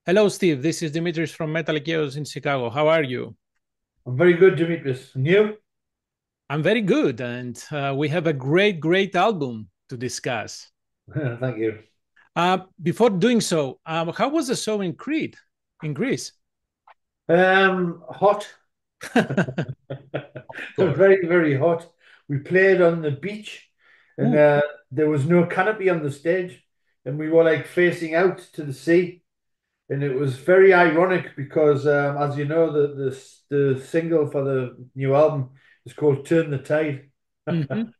Hello, Steve. This is Dimitris from MetalKaoz in Chicago. How are you? I'm very good, Demetrius. And you? I'm very good, and we have a great album to discuss. Thank you. Before doing so, how was the show in Crete, in Greece? Hot. Of course. Very, very hot. We played on the beach and Ooh. there was no canopy on the stage and we were like facing out to the sea. And it was very ironic because, as you know, the single for the new album is called Turn the Tide. Mhm.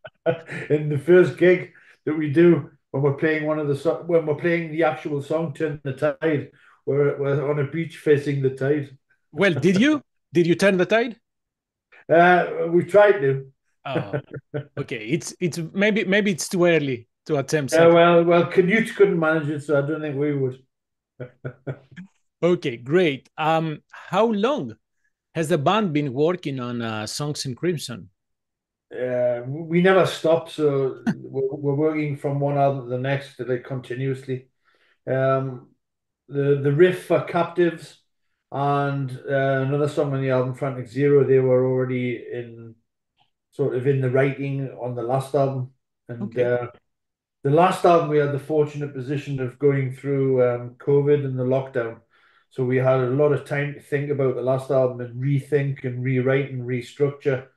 And the first gig that we do when we're playing when we're playing the actual song Turn the Tide, we're on a beach facing the tide. Well, did you turn the tide? We tried to. Oh, okay. It's maybe it's too early to attempt Yeah, something. well, Canute couldn't manage it, so I don't think we would. Okay, great. How long has the band been working on Songs in Crimson? We never stop, so we're working from one album to the next, like continuously. Um, the riff for Captives and another song on the album, Frantic Zero, they were already in sort of in the writing on the last album. And Okay. the last album, we had the fortunate position of going through COVID and the lockdown. So we had a lot of time to think about the last album and rethink and rewrite and restructure.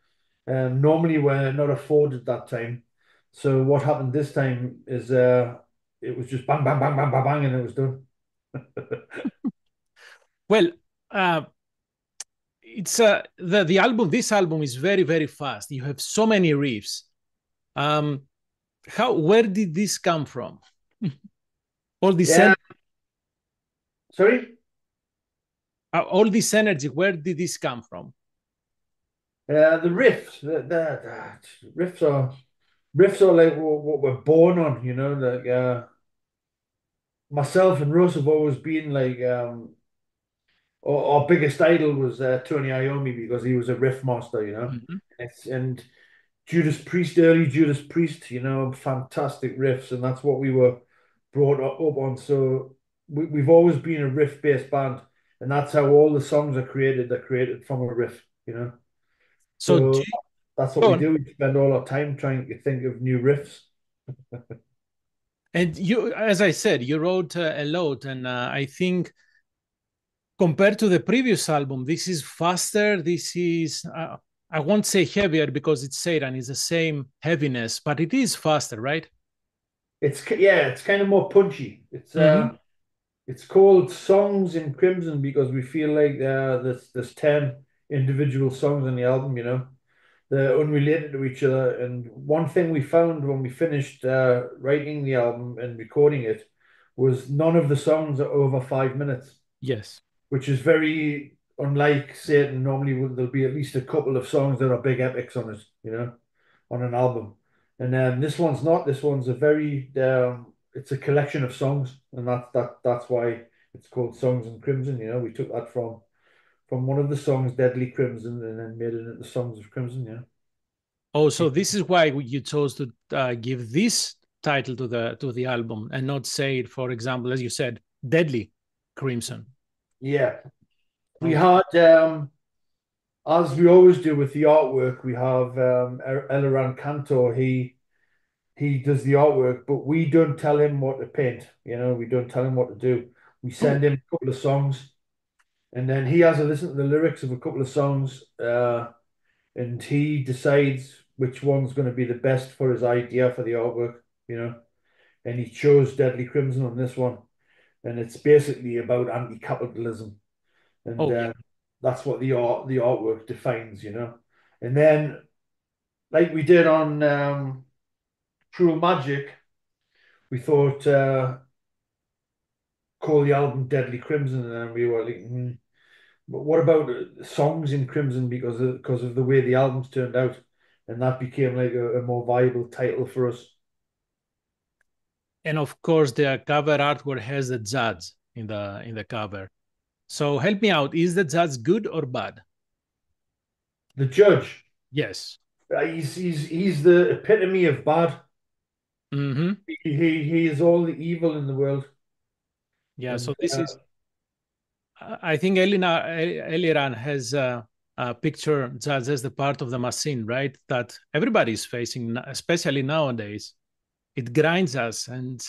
Normally, we're not afforded that time. So what happened this time is it was just bang, bang, bang, bang, bang, bang, and it was done. Well, uh, it's the album. This album is very fast. You have so many riffs. Um, how where did this come from? All this Yeah, sorry. all this energy. Where did this come from? The riffs, the riffs are like what we're born on, you know. Like myself and Russ have always been like our biggest idol was Tony Iommi because he was a riff master, you know. Mhm. And Judas Priest, early Judas Priest, you know, fantastic riffs, and that's what we were brought up on. So we've always been a riff-based band, and that's how all the songs are created. They're created from a riff, you know. So, So that's what go we on. do. We spend all our time trying to think of new riffs. And you, as I said, you wrote a lot, and I think compared to the previous album, this is faster. This is I won't say heavier because it's Satan. It's the same heaviness, but it is faster, right? It's kind of more punchy. Hmm. It's called Songs in Crimson because we feel like there's 10 individual songs on the album, you know. They're unrelated to each other. And one thing we found when we finished writing the album and recording it was none of the songs are over 5 minutes, Yes. which is very unlike Satan. Normally, there'll be at least a couple of songs that are big epics on it, you know, on an album. And this one's not. This one's a very it's a collection of songs, and that's why it's called Songs in Crimson. You know, we took that from one of the songs, Deadly Crimson, and then made it into Songs of Crimson. Yeah. Oh, so this is why you chose to give this title to the album and not say, for example, as you said, Deadly Crimson. Yeah. We Okay. had, as we always do with the artwork, we have Eleran Cantor. He does the artwork, but we don't tell him what to paint. You know, we don't tell him what to do. We Oh, send him a couple of songs, and then he has a listen to the lyrics of a couple of songs, and he decides which one's going to be the best for his idea for the artwork. You know, and he chose Deadly Crimson on this one, and it's basically about anti-capitalism. And okay. that's what the artwork defines, you know. And then, like we did on Cruel Magic, we thought call the album Deadly Crimson, and then we were like, but what about songs in Crimson because of the way the albums turned out, and that became like a more viable title for us. And of course, the cover artwork has the judge in the cover. So help me out. Is the judge good or bad? The Judge, Yes. he's the epitome of bad. Hmm. He is all the evil in the world, Yeah. and So this is I think Eliran has picture jazz as the part of the machine, right? That everybody is facing, especially nowadays. It grinds us, and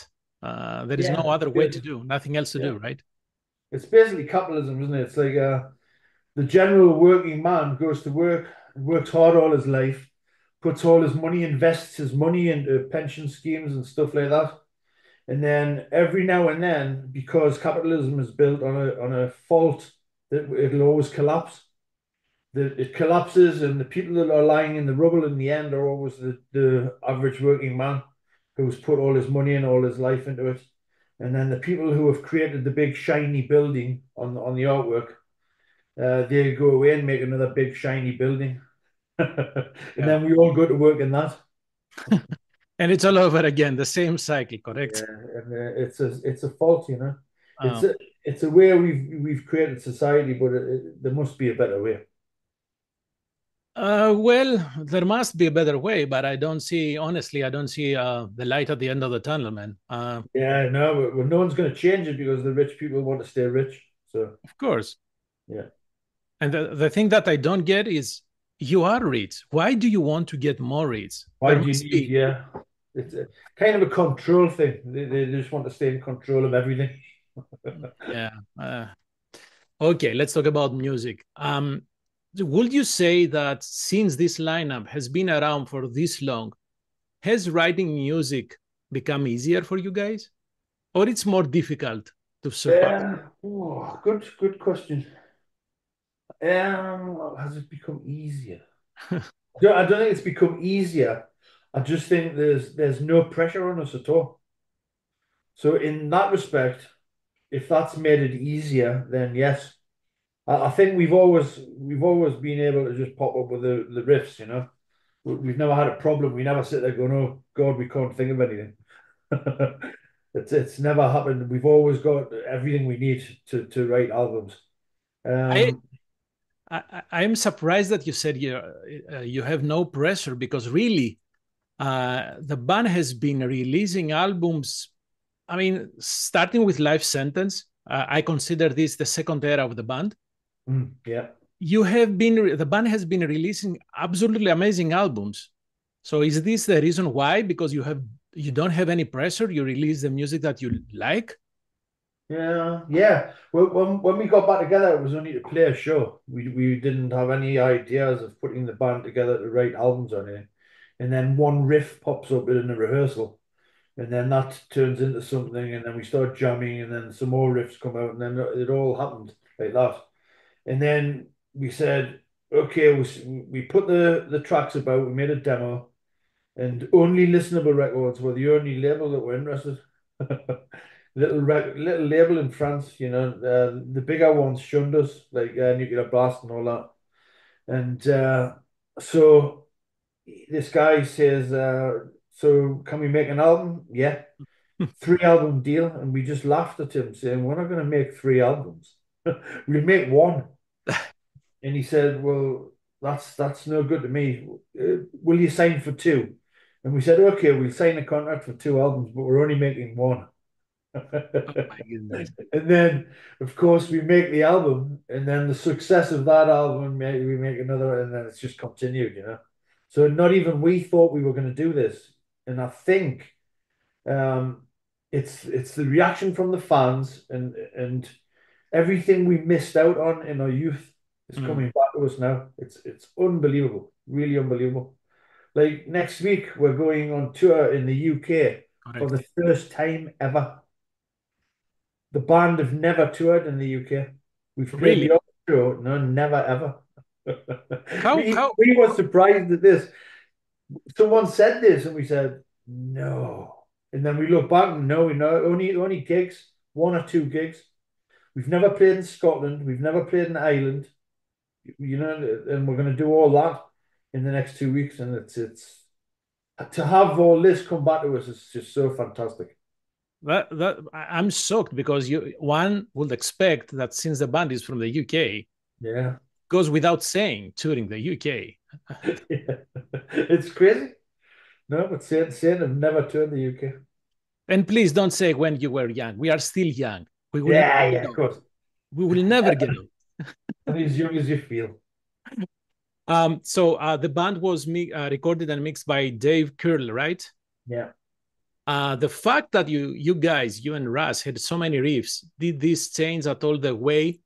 there is no Yeah, other way to do, nothing else to yeah. do, right? It's basically capitalism, isn't it? It's like the general working man goes to work, works hard all his life, puts all his money, invests his money into pension schemes and stuff like that. And then every now and then, because capitalism is built on a fault that it'll always collapse, that it collapses, and the people that are lying in the rubble in the end are always the average working man who's put all his money and all his life into it. And then the people who have created the big shiny building on the artwork, they go away and make another big shiny building. And Yeah. then we all go to work in that. And it's all over again, the same cycle, Yeah, correct? and it's a fault, you know. It's Um, a it's a way we've created society, but there must be a better way. well, there must be a better way, but I don't see, honestly, I don't see the light at the end of the tunnel, man. Yeah, no, but no one's going to change it because the rich people want to stay rich. So Of course. yeah, And the thing that I don't get is you are rich. Why do you want to get more rich? why There do you must need? be. Yeah, it's a, kind of a control thing. They just want to stay in control of everything. Yeah. Okay, let's talk about music. Would you say that since this lineup has been around for this long, has writing music become easier for you guys? Or it's more difficult to surpass? Good question. Has it become easier? I don't think it's become easier. I just think there's no pressure on us at all. So in that respect, if that's made it easier, then yes. I think we've always been able to just pop up with the riffs, you know. We've never had a problem. We never sit there going, "Oh God, we can't think of anything." It's never happened. We've always got everything we need to write albums. I, Um, I'm surprised that you said you have no pressure because really the band has been releasing albums. I mean, starting with Life Sentence, I consider this the second era of the band. yeah. The band has been releasing absolutely amazing albums. So is this the reason why? Because you don't have any pressure, you release the music that you like? Yeah, yeah. Well, when we got back together, it was only to play a show. We didn't have any ideas of putting the band together to write albums on it. And then one riff pops up in a rehearsal, and then that turns into something, and then we start jamming, and then some more riffs come out, and then it all happened like that. And then we said, okay, we put the tracks about, we made a demo, and Only Listenable Records were the only label that were interested. Little label in France, you know, the bigger ones shunned us, like Nuclear Blast and all that. And so this guy says, "So can we make an album?" Yeah, 3 album deal, and we just laughed at him, saying, "We're not going to make 3 albums. We'll make one." And he said, "Well, that's no good to me. Will you sign for two?" And we said, "Okay, we'll sign a contract for 2 albums, but we're only making one." Oh my goodness. And then, of course, we make the album, and then the success of that album, we make another, and then it's just continued, you know. So not even we thought we were going to do this, and I think um, it's the reaction from the fans and everything we missed out on in our youth is Mm, coming back to us now. It's unbelievable, really unbelievable. Like next week, we're going on tour in the UK for correct. the first time ever. The band have never toured in the UK. We've played the Really? old show. No, never ever. How We how we were surprised at this. Someone said this, and we said no. And then we look back and no, we know only gigs, 1 or 2 gigs. We've never played in Scotland. We've never played in Ireland. You know, and we're going to do all that in the next 2 weeks. And it's to have all this come back to us is just so fantastic. I'm shocked because you one would expect that since the band is from the UK, Yeah. goes without saying touring the UK. Yeah. It's crazy. No, but Saint have never toured the UK. And please don't say when you were young. We are still young. We will never Yeah, get yeah, of old. course. We will never get old. And as young as you feel. So the band was recorded and mixed by Dave Curl, right? Yeah. The fact that you guys, you and Russ, had so many riffs, did this change at all the way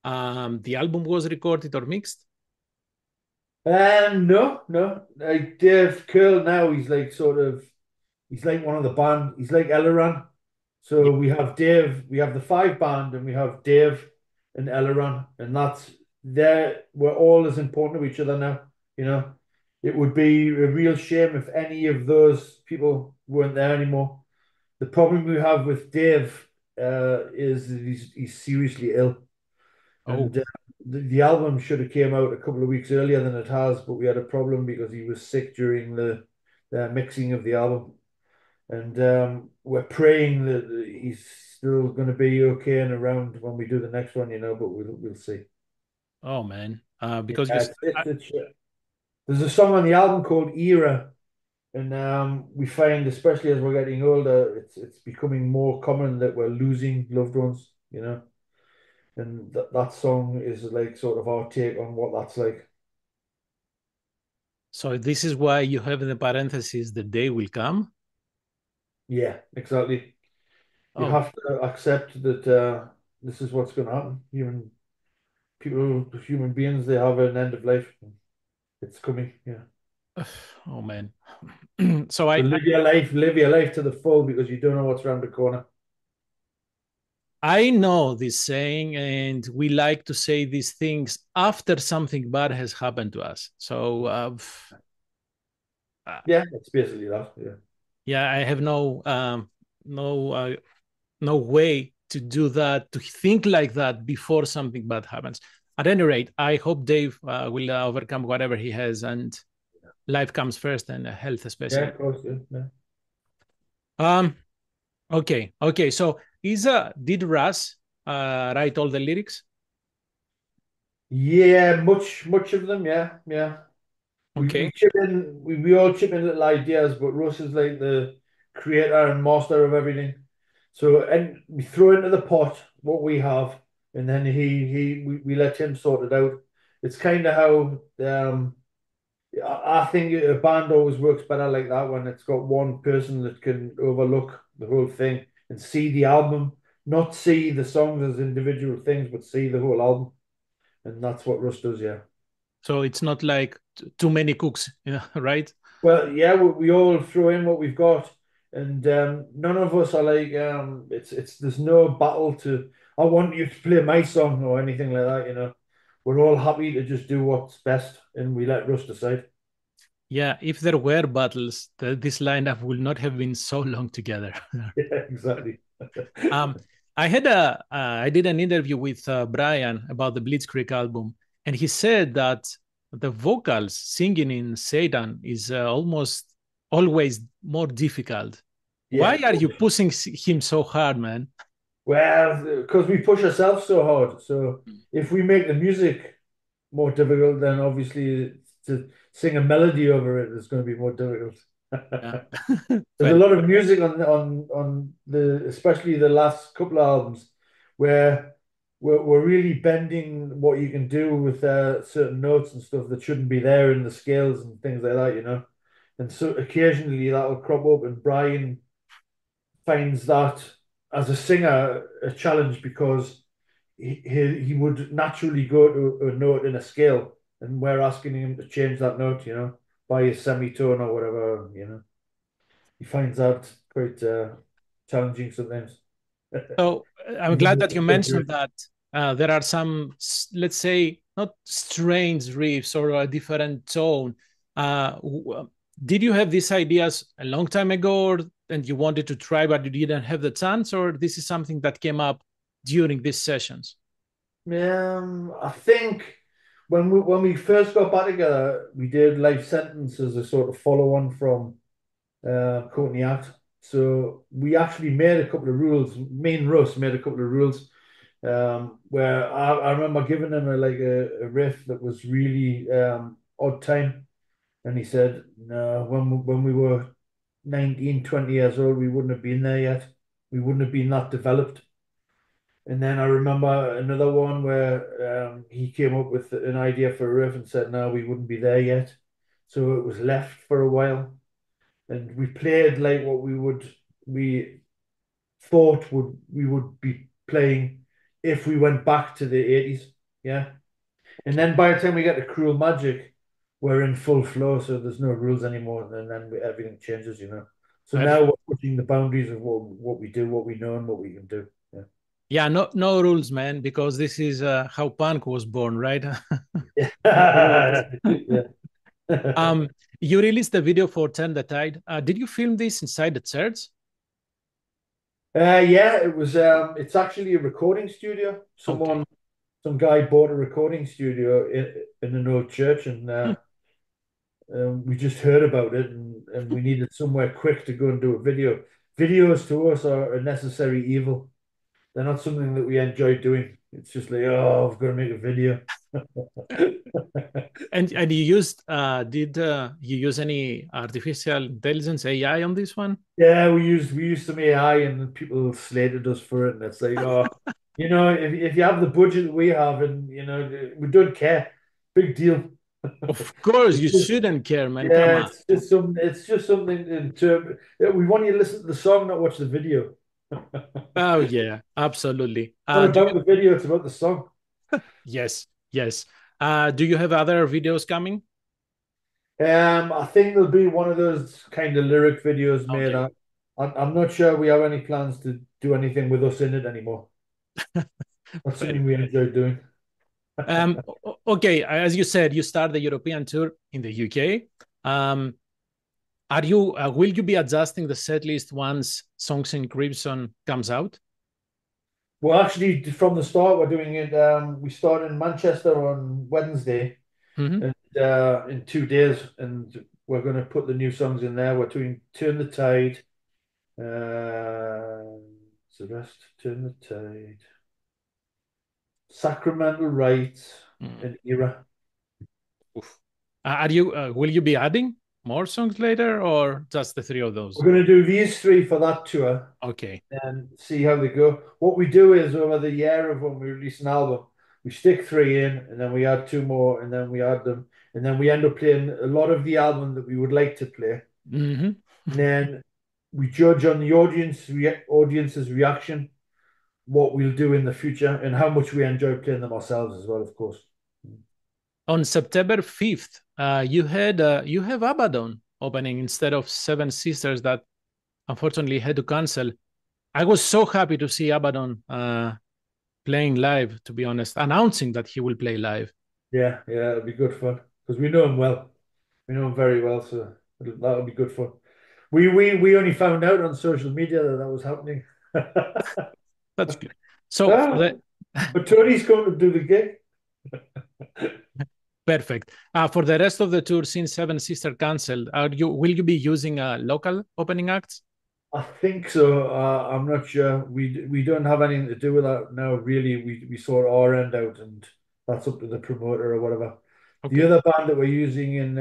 the album was recorded or mixed? No, no. Like Dave Curl now, he's like sort of he's like one of the band. He's like Eleran. Yeah. So we have Dave, we have the five band, and we have Dave and Eleran, and that's we're all as important to each other now. You know, it would be a real shame if any of those people weren't there anymore. The problem we have with Dave is that he's seriously ill, Oh, and the album should have came out a couple of weeks earlier than it has, but we had a problem because he was sick during the mixing of the album. And we're praying that he's still going to be okay and around when we do the next one, but we'll see. oh man. Yeah, Because you, there's a song on the album called Era, and we find, especially as we're getting older, it's becoming more common that we're losing loved ones. And that song is like sort of our take on what that's like. so this is why you have in the parentheses the day will come. Yeah, exactly. You Oh, have to accept that this is what's going to happen. Human beings, they have an end of life. It's coming. Yeah. oh man. So So live your life to the full because you don't know what's around the corner. I know this saying, and we like to say these things after something bad has happened to us. So uh, Yeah, it's basically that. Yeah. yeah, I have no no way to do that, to think like that before something bad happens. At any rate, I hope Dave will overcome whatever he has, and life comes first, and health Yeah, especially. of course. Yeah. Yeah. Um. Okay. So is did Russ write all the lyrics? Yeah, much of them. Yeah, yeah. We Okay. chip in. We all chip in little ideas, but Russ is like the creator and master of everything. So and we throw into the pot what we have, and then we let him sort it out. It's kind of how I think a band always works better like that when it's got one person that can overlook the whole thing and see the album, not see the songs as individual things, but see the whole album. And that's what Russ does, yeah. So it's not like too many cooks, right? Well, yeah, we all throw in what we've got, and none of us are like it's there's no battle to I want you to play my song or anything like that. We're all happy to just do what's best, and we let Russ decide. Yeah, if there were battles, this lineup would not have been so long together. Yeah, exactly. um, I did an interview with Brian about the Blitzkrieg album, and he said that the vocals singing in Satan is almost always more difficult. Why Yeah. are you pushing him so hard, man? Well, because we push ourselves so hard. So if we make the music more difficult, then obviously to sing a melody over it is going to be more difficult. Yeah. There's Fair a enough. lot of music on the especially the last couple of albums where we're really bending what you can do with certain notes and stuff that shouldn't be there in the scales and things like that. And so occasionally that'll crop up, and Brian finds that as a singer a challenge because he would naturally go to a note in a scale, and we're asking him to change that note, by a semitone or whatever. He finds that quite challenging sometimes. So I'm Even glad though that you we do mentioned it. that there are some, let's say, not strange riffs or a different tone. Did you have these ideas a long time ago, and you wanted to try, but you didn't have the chance, or this is something that came up during these sessions? I think when we first got back together, we did Life Sentence as a sort of follow-on from Courtney Act. So we actually made a couple of rules. Me and Russ made a couple of rules where I remember giving him a riff that was really odd time, and he said, "No, when we were 19, 20 years old, we wouldn't have been there yet. We wouldn't have been that developed." And then I remember another one where he came up with an idea for a riff and said, no, we wouldn't be there yet. So it was left for a while. And we played like what we thought we would be playing if we went back to the 80s. Yeah. And then by the time we get to Cruel Magic, we're in full flow, so there's no rules anymore, and then everything changes, you know. So now Perfect. we're pushing the boundaries of what we do, what we know, and what we can do. Yeah. Yeah, no rules, man, because this is how punk was born, right? No rules. Yeah. Yeah. um, you released the video for Turn the Tide. Did you film this inside the church? Yeah, it was it's actually a recording studio. Okay. Some guy bought a recording studio in an old church, and Hmm. we just heard about it, and we needed somewhere quick to go and do a video. Videos to us are a necessary evil. They're not something that we enjoy doing. It's just like, oh, I've got to make a video. And you used did you use any artificial intelligence AI on this one? Yeah, we used some AI, and people slated us for it, and it's like, oh, if you have the budget that we have, and we don't care. Big deal. Of course, It's you just shouldn't care, man. Come Yeah, on. it's just something in term. Yeah, we want you to listen to the song, not watch the video. Oh yeah, absolutely. Not Do about you? the video, it's about the song. Yes, yes. Do you have other videos coming? I think there'll be one of those kind of lyric videos made. Okay, I'm not sure we have any plans to do anything with us in it anymore. That's something we perfect. enjoy doing. Okay, as you said, you start the European tour in the UK. Um, are you? Will you be adjusting the set list once Songs in Crimson comes out? Well, actually, from the start, we're doing it. We start in Manchester on Wednesday, Mhm. and in 2 days, and we're going to put the new songs in there. We're doing Turn the Tide. What's the rest? Turn the Tide. Sacramental Rites Mm. and Era. Oof. Are you? Will you be adding more songs later, or just the three of those? We're going to do these three for that tour Okay. and see how they go. What we do is over the year of when we release an album, we stick three in and then we add two more and then we add them. And then we end up playing a lot of the album that we would like to play. Hmm. And then we judge on the audience's reaction, what we'll do in the future, and how much we enjoy playing them ourselves as well, of course. On September 5th, you have Abaddon opening instead of Seven Sisters that unfortunately had to cancel. I was so happy to see Abaddon playing live, to be honest, announcing that he will play live. Yeah, it'll be good fun because we know him well. We know him very well, so that'll be good fun. We only found out on social media that that was happening. That's good. So for Ah, the but Tony's going to do the gig. perfect. For the rest of the tour, since Seven Sister canceled, will you be using local opening acts? I think so. I'm not sure. We don't have anything to do with that now, really. We sort our end out, and that's up to the promoter or whatever. The Okay. other band that we're using in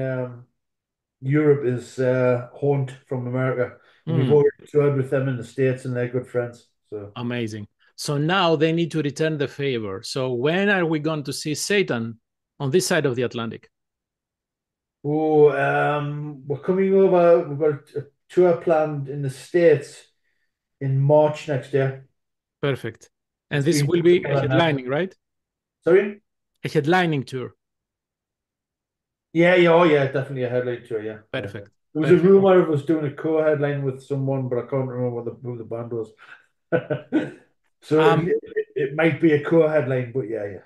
Europe is Haunt from America. And we've Mm, already toured with them in the States, and they're good friends. So, amazing. So now they need to return the favor. So when are we going to see Satan on this side of the Atlantic? we're coming over. We've got a tour planned in the States in March next year. Perfect. And It's this been will put be a together now. headlining, right? Sorry? A headlining tour. Yeah, oh yeah, definitely a headline tour. Yeah. Perfect. There was a Perfect. rumor of us doing a co-headline with someone, but I can't remember who the band was. So Um, it might be a co-headline, but yeah.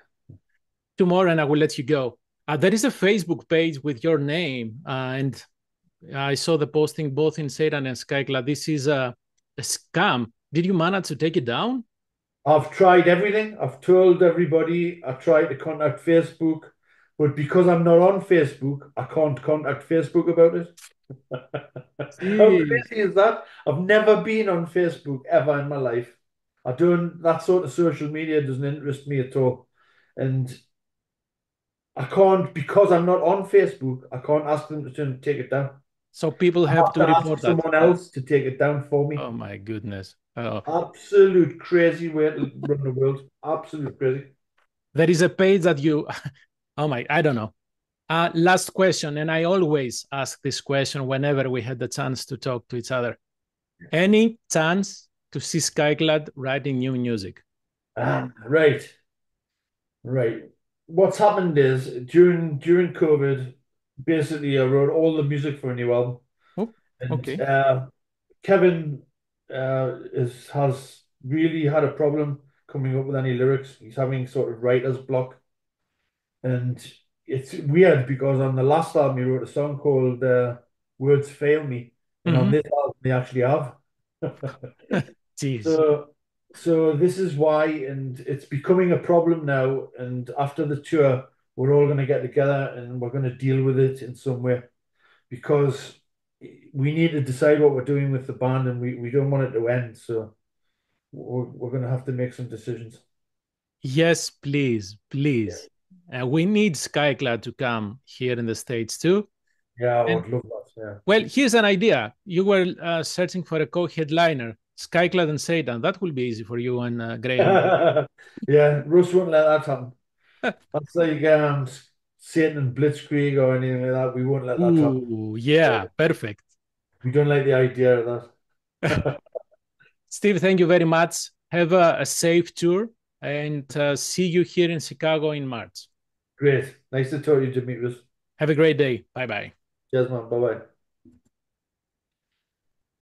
Tomorrow, and I will let you go. There is a Facebook page with your name, and I saw the posting both in Satan and Skyclad. This is a scam. Did you manage to take it down? I've tried everything. I've told everybody. I tried to contact Facebook, but because I'm not on Facebook, I can't contact Facebook about it. How Jeez. crazy is that? I've never been on Facebook ever in my life. I don't, that sort of social media doesn't interest me at all. And I can't, because I'm not on Facebook, I can't ask them to take it down. So people I have have to to ask report that. someone else to take it down for me. Oh my goodness. Uh, Absolute crazy way to run the world. Absolute crazy. there is a page that you, oh my, I don't know. Last question, and I always ask this question whenever we had the chance to talk to each other. Any chance to see Skyclad writing new music? Right, right. What's happened is during COVID, basically I wrote all the music for a new album, Oh, and okay. Kevin has really had a problem coming up with any lyrics. He's having sort of writer's block, and it's weird because on the last album he wrote a song called "Words Fail Me," and on Mm-hmm. this album they actually have. Jeez. So, so this is why, and it's becoming a problem now. And after the tour, we're all going to get together and we're going to deal with it in some way because we need to decide what we're doing with the band, and we don't want it to end. So we're going to have to make some decisions. Yes, please, Yeah, please. We need Skyclad to come here in the States too. yeah, I And would love that. well, here's an idea. You were searching for a co-headliner, Skyclad and Satan. That will be easy for you and Graham. Yeah. Yeah, Russ won't let that happen. That's like Satan and Blitzkrieg or anything like that. We won't let that happen. Ooh, yeah, perfect. We don't like the idea of that. Steve, thank you very much. Have a safe tour and see you here in Chicago in March. Great. Nice to talk to you, Demetrius. Have a great day. Bye bye. Cheers, man. Bye bye.